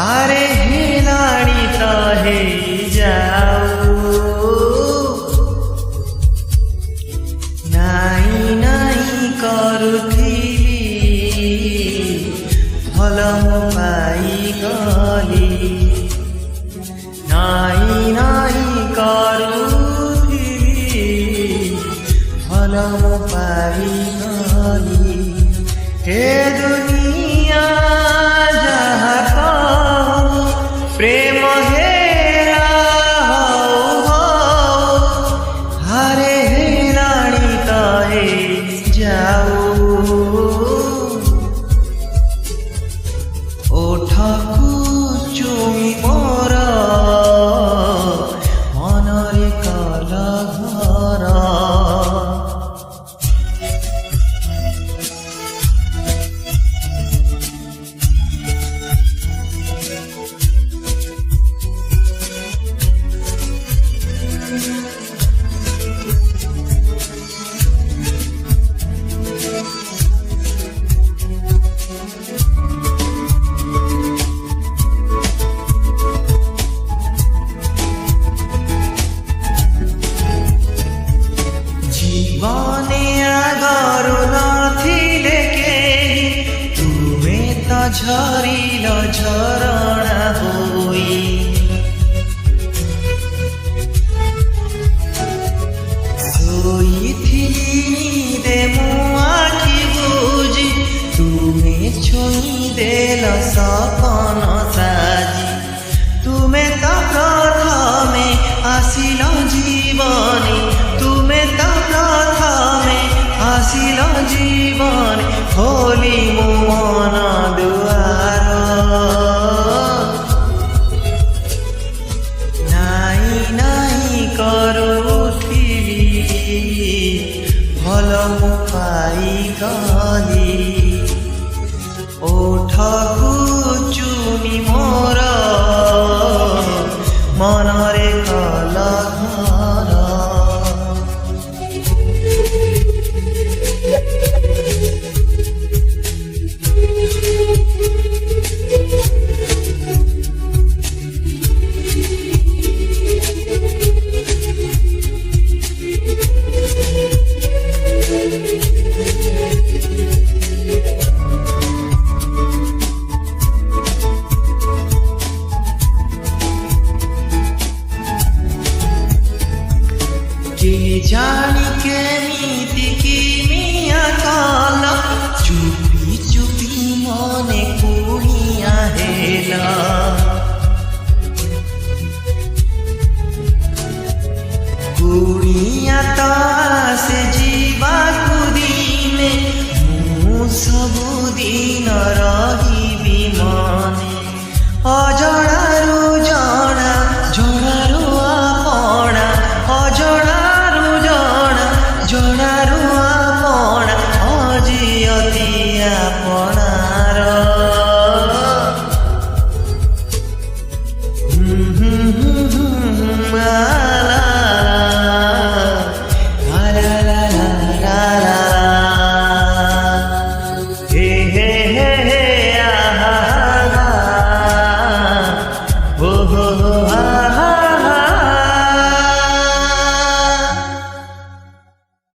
আরে হেলাড়ি তহে যাও নাই নাই କରୁଥିଲି ଭଲ ମୁଁ ପାଇଗଲି নাই নাই କରୁଥିଲି ଭଲ ମୁଁ ପାଇଗଲି हे दुनिया जहाँ कहूँ प्रेम हेरा हो हरे हेलाड़ी तहे जाऊ ओठकू चुमी मोर मनरे कला घर জীবনে আগরু নথিলে কেহি তুমে তো ঝরিল ঝরଣା হই শোইথিলি দে মু আখি বুঝি তুমে ছুঁই দেল সপন সাজি তুমে তো প্রথমে আসিল জীবনে তুমে তো প্রথমে আসিল জীবনে খোলি মু মন দুয়ার নাই নাই କରୁଥିଲି ଭଲ ମୁଁ ପାଇଗଲି ଓଠକୁ ଚୁନି ମୋର ମନରେ କଲା ଘର কে জানি কেমিতি কি মিয়া কাল চুপি চুপি মনে কুড়িয়া হেলা কুড়িয়া তো আসে ଯିବାକୁ ଦିନେ ମୁଁ ସବୁଦିନ ରହିବି ମନେ ଅଜଣାରୁ ଜଣା ଜଣାରୁ ଆପଣା ଅଜଣାରୁ ଜଣା ଜଣାରୁ ଆପଣା ଅଜି ଅତି ଆପଣାର हे हे हे हे आहा हो हो आहा